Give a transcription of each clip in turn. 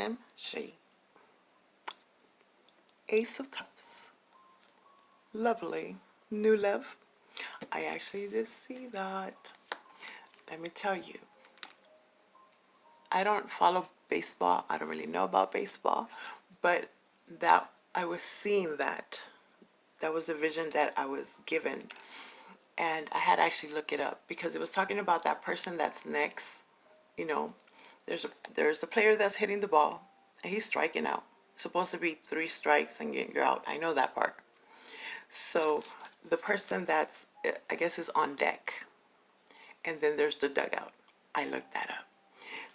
OMG. Ace of Cups. Lovely. New love. I actually did see that. Let me tell you. I don't follow baseball. I don't really know about baseball. But that I was seeing that. That was the vision that I was given. And I had to actually look it up because it was talking about that person that's next. You know, there's a player that's hitting the ball and he's striking out. It's supposed to be 3 strikes and you're out. I know that part. So the person that's, I guess, is on deck. And then there's the dugout. I looked that up.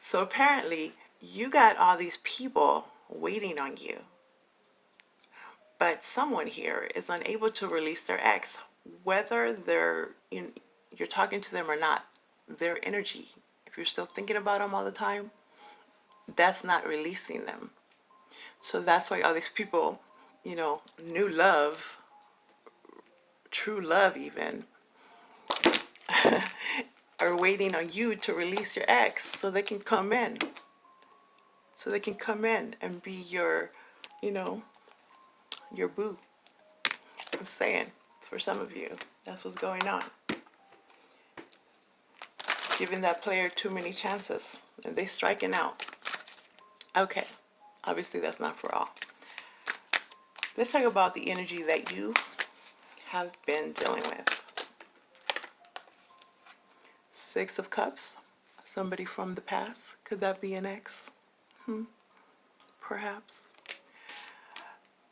So apparently you got all these people waiting on you. But someone here is unable to release their ex, whether you're talking to them or not. Their energy, if you're still thinking about them all the time, that's not releasing them. So that's why all these people, new love, true love even, are waiting on you to release your ex so they can come in. So they can come in and be your boo. I'm saying, for some of you, that's what's going on. Giving that player too many chances and they striking out. Okay, obviously that's not for all. Let's talk about the energy that you have been dealing with. 6 of Cups, somebody from the past. Could that be an ex? Perhaps.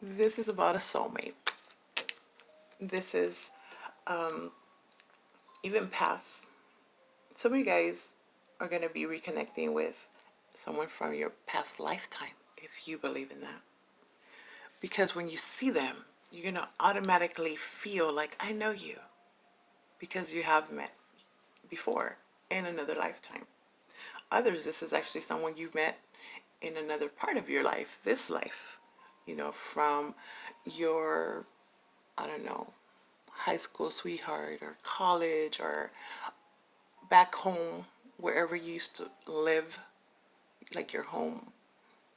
This is about a soulmate. This is even past. Some of you guys are going to be reconnecting with someone from your past lifetime, if you believe in that. Because when you see them, you're going to automatically feel like, I know you. Because you have met before in another lifetime. Others, this is actually someone you've met in another part of your life, this life. From your, I don't know, high school sweetheart or college or back home, wherever you used to live, like your home.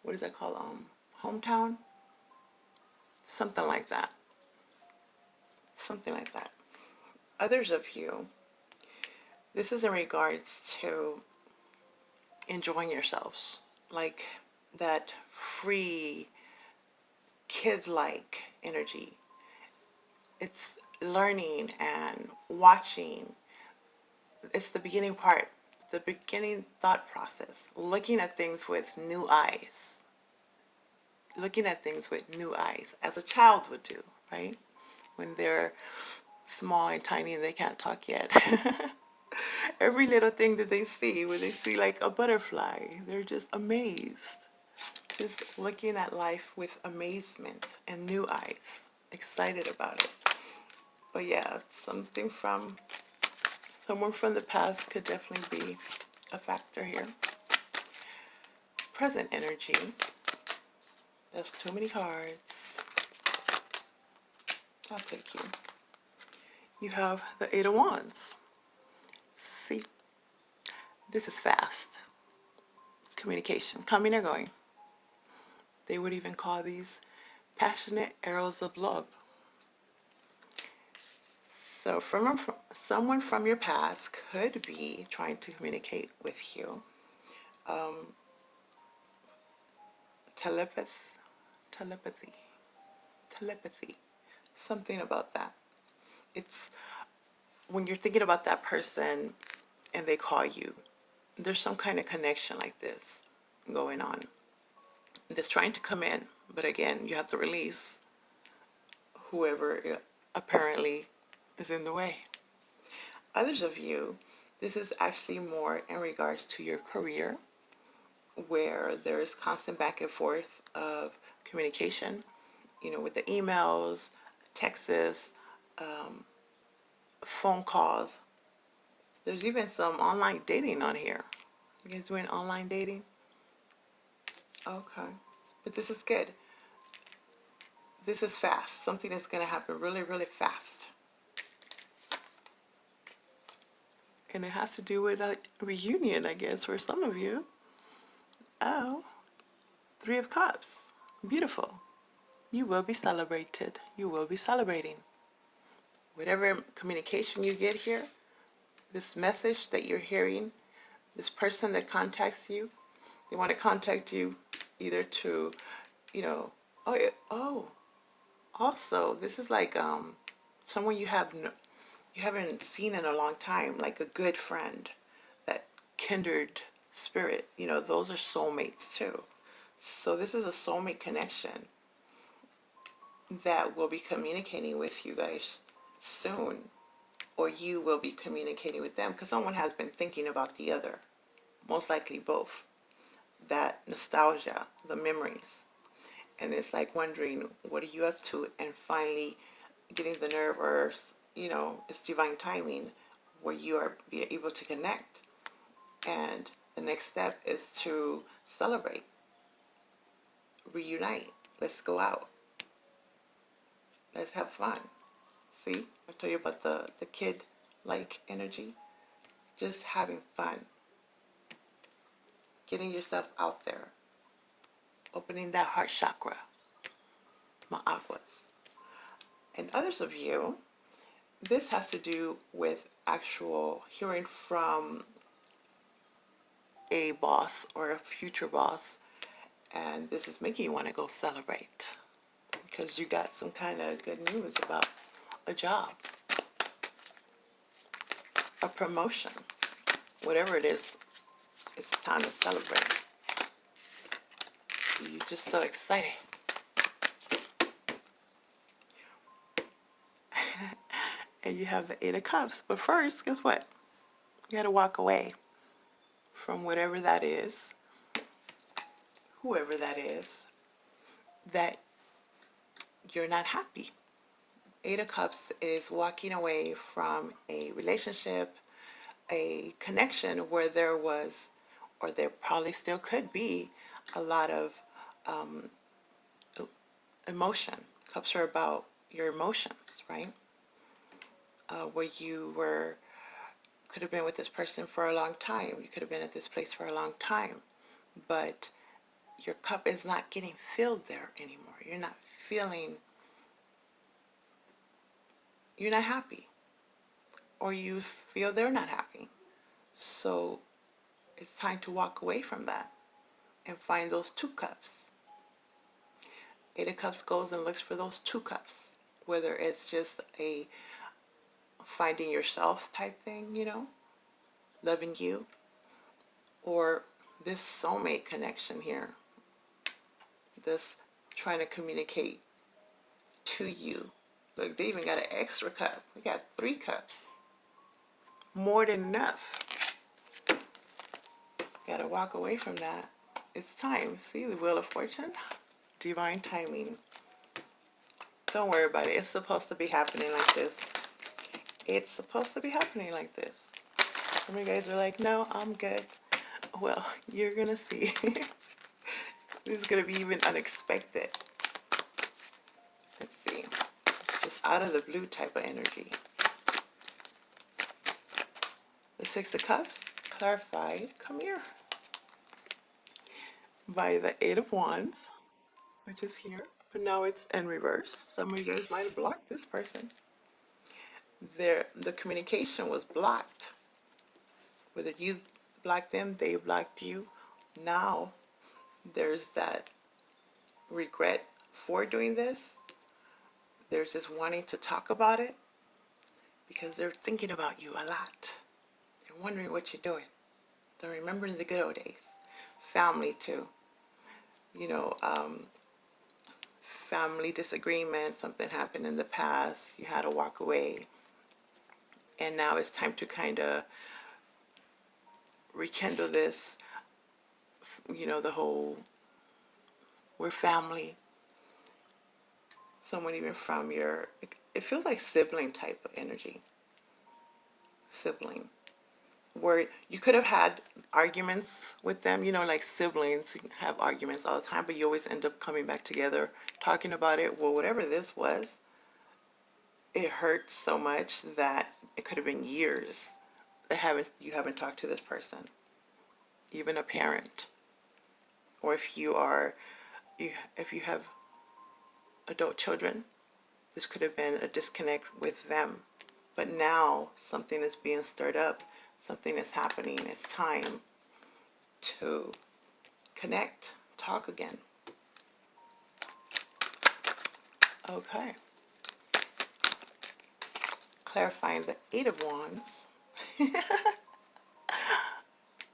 What is that called? Hometown? Something like that. Something like that. Others of you, this is in regards to enjoying yourselves, like that free, kid-like energy. It's learning and watching. It's the beginning part, the beginning thought process, looking at things with new eyes. Looking at things with new eyes, as a child would do, right? When they're small and tiny and they can't talk yet. Every little thing that they see, when they see like a butterfly, they're just amazed. Just looking at life with amazement and new eyes, excited about it. But yeah, someone from the past could definitely be a factor here. Present energy. There's too many cards. I'll take you. You have the 8 of Wands. See, this is fast. Communication, coming or going. They would even call these passionate arrows of love. So someone from your past could be trying to communicate with you. Telepathy. Something about that. It's when you're thinking about that person and they call you, there's some kind of connection like this going on. That's trying to come in, but again, you have to release whoever apparently is in the way. Others of you, this is actually more in regards to your career, where there's constant back and forth of communication, with the emails, texts, phone calls. There's even some online dating on here. You guys doing online dating? Okay. But this is good. This is fast. Something that's going to happen really, really fast. And it has to do with a reunion, I guess, for some of you. Oh, Three of Cups. Beautiful. You will be celebrated. You will be celebrating. Whatever communication you get here, this message that you're hearing, this person that contacts you, they want to contact you either to, you know, oh, also, this is like someone you haven't seen in a long time, like a good friend, that kindred spirit. Those are soulmates too. So this is a soulmate connection that will be communicating with you guys soon, or you will be communicating with them because someone has been thinking about the other, most likely both. That nostalgia, the memories, and it's like wondering, what are you up to? And finally getting the nerve, or it's divine timing where you are be able to connect. And the next step is to celebrate, reunite. Let's go out. Let's have fun. See, I told you about the kid-like energy. Just having fun. Getting yourself out there. Opening that heart chakra. My aquas. And others of you, this has to do with actual hearing from a boss or a future boss. And this is making you want to go celebrate because you got some kind of good news about a job, a promotion, whatever it is. It's time to celebrate. You're just so excited. And you have the Eight of Cups. But first, guess what? You got to walk away from whatever that is, whoever that is, that you're not happy. Eight of Cups is walking away from a relationship, a connection where there was, or there probably still could be, a lot of emotion. Cups are about your emotions, right? Where you could have been with this person for a long time. You could have been at this place for a long time, but your cup is not getting filled there anymore. You're not happy, or you feel they're not happy. So it's time to walk away from that and find those two cups. Eight of Cups goes and looks for those two cups, whether it's just a finding yourself type thing, loving you, or this soulmate connection here, this trying to communicate to you. Look, they even got an extra cup. We got 3 cups. More than enough. Got to walk away from that. It's time. See the Wheel of Fortune? Divine timing. Don't worry about it. It's supposed to be happening like this. It's supposed to be happening like this. Some of you guys are like, no, I'm good. Well, you're going to see. This is going to be even unexpected. Let's see. Just out of the blue type of energy. The Six of Cups, clarified, come here, by the Eight of Wands, which is here, but now it's in reverse. Some of you guys might have blocked this person. The communication was blocked. Whether you blocked them, they blocked you. Now there's that regret for doing this. There's just wanting to talk about it because they're thinking about you a lot. They're wondering what you're doing. They're remembering the good old days. Family too. Family disagreement, something happened in the past, you had to walk away. And now it's time to kind of rekindle this, the whole, we're family. Someone even from it feels like sibling type of energy. Sibling. Where you could have had arguments with them, like siblings, you have arguments all the time, but you always end up coming back together, talking about it. Well, whatever this was, it hurts so much that it could have been years that you haven't talked to this person, even a parent, or or if you are, if you have adult children, this could have been a disconnect with them. But now something is being stirred up, something is happening. It's time to connect, talk again. Okay. Clarifying the Eight of Wands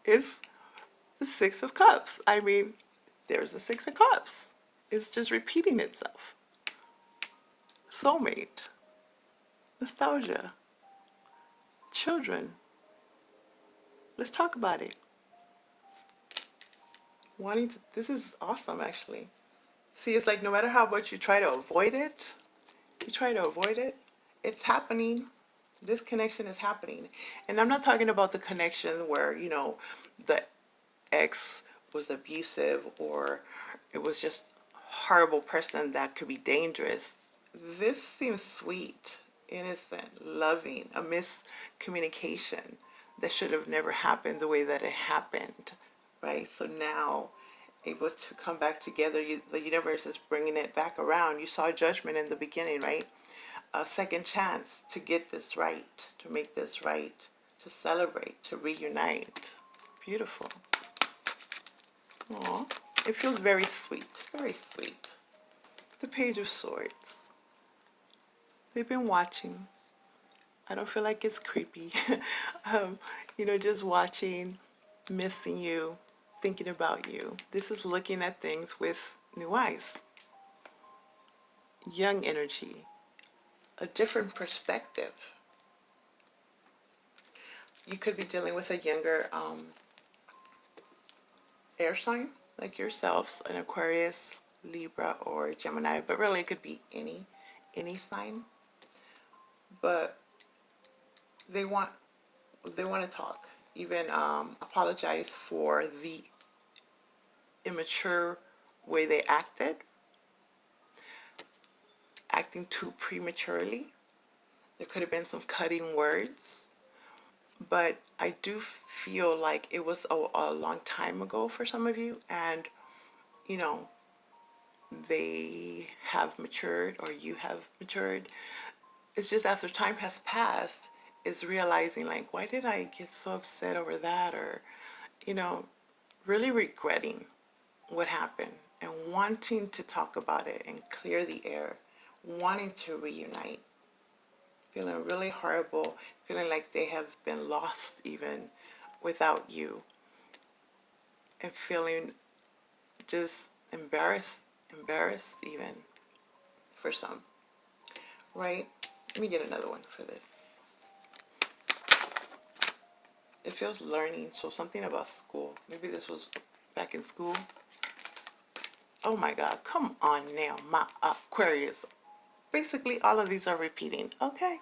is the Six of Cups. I mean, there's the Six of Cups. It's just repeating itself. Soulmate, nostalgia, children. Let's talk about it. Wanting to, this is awesome actually. See, it's like no matter how much you try to avoid it, it's happening. This connection is happening. And I'm not talking about the connection where, you know, the ex was abusive or it was just a horrible person that could be dangerous. This seems sweet, innocent, loving, a miscommunication that should have never happened the way that it happened, right? So now, able to come back together, the universe is bringing it back around. You saw judgment in the beginning, right? A second chance to get this right, to make this right, to celebrate, to reunite. Beautiful. Aw, it feels very sweet, very sweet. The Page of Swords. They've been watching. I don't feel like it's creepy. You know, just watching, missing you, thinking about you. This is looking at things with new eyes. Young energy, a different perspective. You could be dealing with a younger air sign like yourselves, an Aquarius, Libra, or Gemini, but really it could be any sign. But they want to talk, even apologize for the immature way they acting too prematurely. There could have been some cutting words, but I do feel like it was a long time ago for some of you, and you know, they have matured or you have matured. It's just after time has passed, is realizing like, why did I get so upset over that? Or, you know, really regretting what happened and wanting to talk about it and clear the air, wanting to reunite, feeling really horrible, feeling like they have been lost even without you, and feeling just embarrassed even for some, right? Let me get another one for this. It feels learning, so something about school. Maybe this was back in school. Oh my God, come on now, my Aquarius. Basically, all of these are repeating, okay?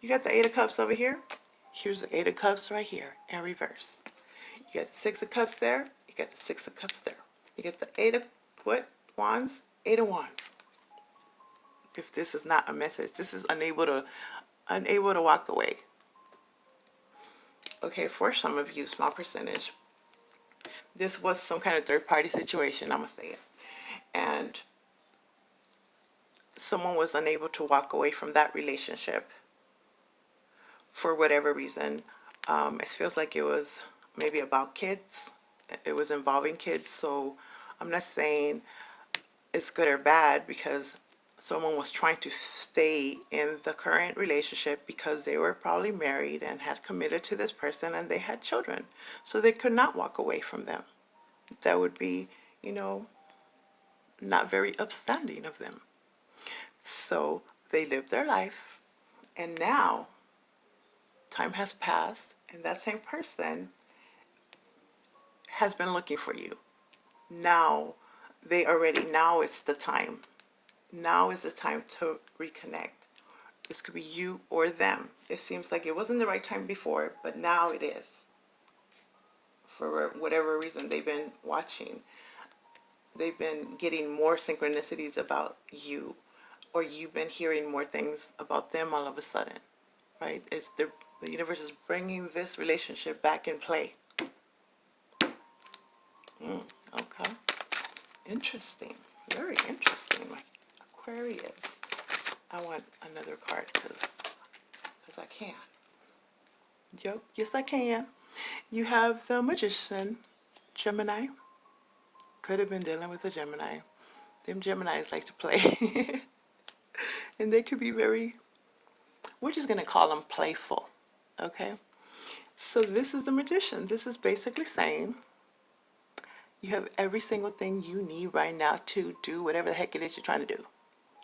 You got the Eight of Cups over here. Here's the Eight of Cups right here in reverse. You got the Six of Cups there. You got the Six of Cups there. You get the Eight of Wands, Eight of Wands. If this is not a message, this is unable to walk away. Okay, for some of you, small percentage, this was some kind of third-party situation, I'm gonna say it. And someone was unable to walk away from that relationship for whatever reason. It feels like it was maybe about kids. It was involving kids, so I'm not saying it's good or bad, because someone was trying to stay in the current relationship because they were probably married and had committed to this person and they had children, so they could not walk away from them. That would be, you know, not very upstanding of them. So they lived their life, and now time has passed and that same person has been looking for you. Now now it's the time. Now is the time to reconnect. This could be you or them. It seems like it wasn't the right time before, but now it is. For whatever reason, they've been watching. They've been getting more synchronicities about you, or you've been hearing more things about them all of a sudden, right? It's the universe is bringing this relationship back in play. Okay. Interesting. Very interesting. Aquarius. I want another card because I can. Yep. Yes, I can. You have the Magician, Gemini. Could have been dealing with a Gemini. Them Geminis like to play. And they could be very, we're just going to call them playful. Okay? So this is the Magician. This is basically saying you have every single thing you need right now to do whatever the heck it is you're trying to do.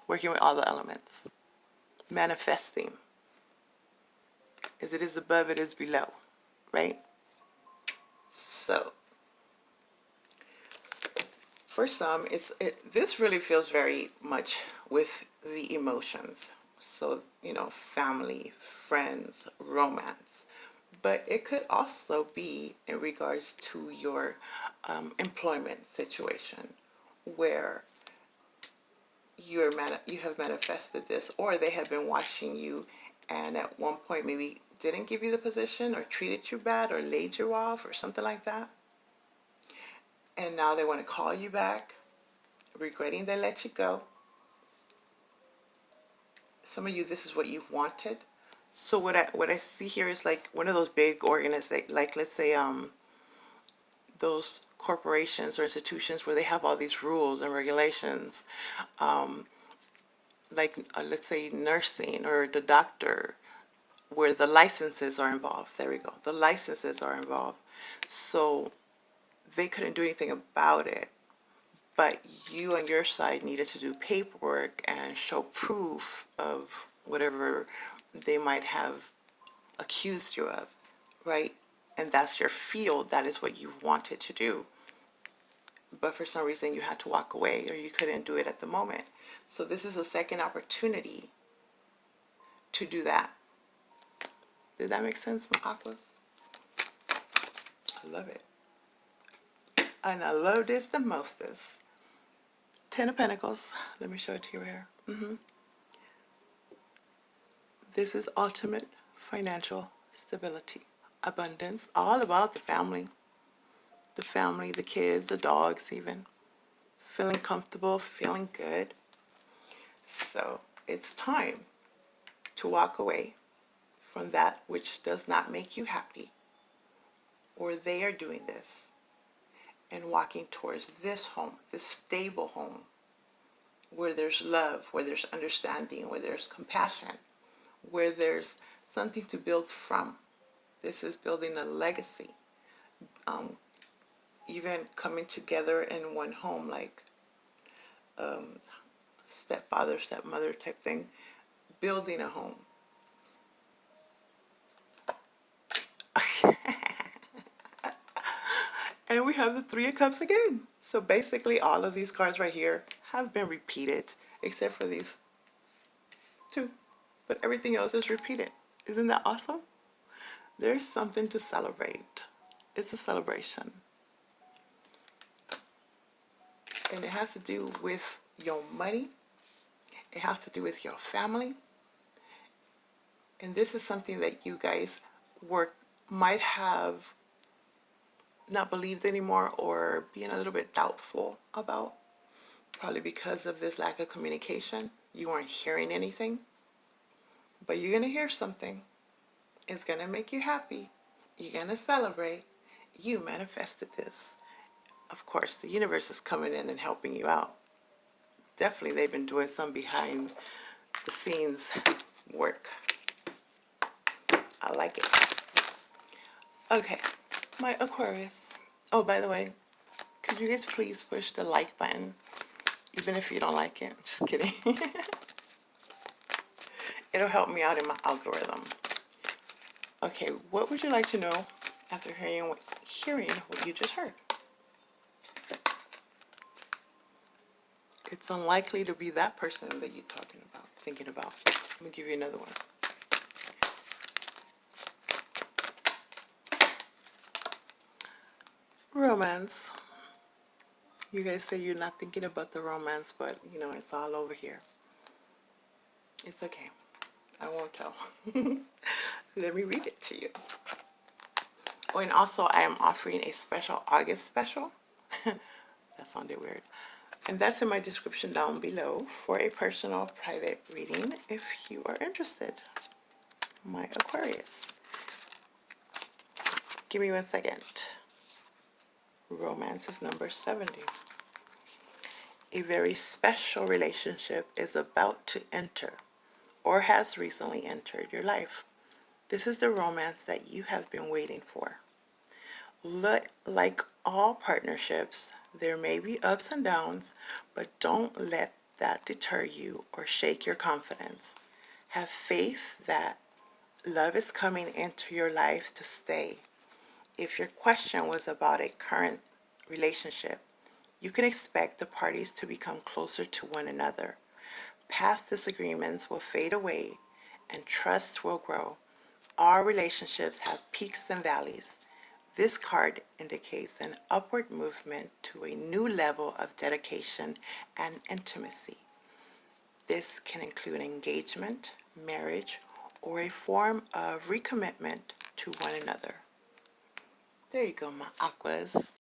Working with all the elements. Manifesting. As it is above, it is below. Right? So, for some, this really feels very much with the emotions. So, you know, family, friends, romance. But it could also be in regards to your employment situation where you have manifested this, or they have been watching you and at one point maybe didn't give you the position or treated you bad or laid you off or something like that. And now they want to call you back, regretting they let you go. Some of you, this is what you've wanted. So what I see here is like one of those big organizations, like let's say those corporations or institutions where they have all these rules and regulations, like let's say nursing or the doctor, where the licenses are involved. There we go. The licenses are involved. So they couldn't do anything about it, but you on your side needed to do paperwork and show proof of whatever they might have accused you of, right? And that's your field. That is what you wanted to do. But for some reason you had to walk away or you couldn't do it at the moment. So this is a second opportunity to do that. Did that make sense, my aquas? I love it. And I love this the mostest. 10 of Pentacles. Let me show it to you here. This is ultimate financial stability, abundance, all about the family, the kids, the dogs even. Feeling comfortable, feeling good. So it's time to walk away from that which does not make you happy, or they are doing this, and walking towards this home, this stable home, where there's love, where there's understanding, where there's compassion, where there's something to build from. This is building a legacy. Even coming together in one home, like stepfather, stepmother type thing, building a home. And we have the Three of Cups again. So basically all of these cards right here have been repeated, except for these two. But everything else is repeated. Isn't that awesome? There's something to celebrate. It's a celebration. And it has to do with your money. It has to do with your family. And this is something that you guys might have not believed anymore or being a little bit doubtful about. Probably because of this lack of communication. You weren't hearing anything. But you're going to hear something. It's going to make you happy. You're going to celebrate. You manifested this. Of course, the universe is coming in and helping you out. Definitely, they've been doing some behind the scenes work. I like it. Okay, my Aquarius. Oh, by the way, could you guys please push the like button, even if you don't like it? Just kidding. It'll help me out in my algorithm. Okay, what would you like to know after hearing what you just heard? It's unlikely to be that person that you're thinking about. Let me give you another one. Romance. You guys say you're not thinking about the romance, but you know, it's all over here. It's okay. I won't tell. Let me read it to you. Oh, and also I am offering a special August special. That sounded weird. And that's in my description down below for a personal private reading if you are interested, my Aquarius. Give me 1 second. Romance is number 70. A very special relationship is about to enter or has recently entered your life. This is the romance that you have been waiting for. Like all partnerships, there may be ups and downs, but don't let that deter you or shake your confidence. Have faith that love is coming into your life to stay. If your question was about a current relationship, you can expect the parties to become closer to one another. Past disagreements will fade away and trust will grow. Our relationships have peaks and valleys. This card indicates an upward movement to a new level of dedication and intimacy. This can include engagement, marriage, or a form of recommitment to one another. There you go, my aquas.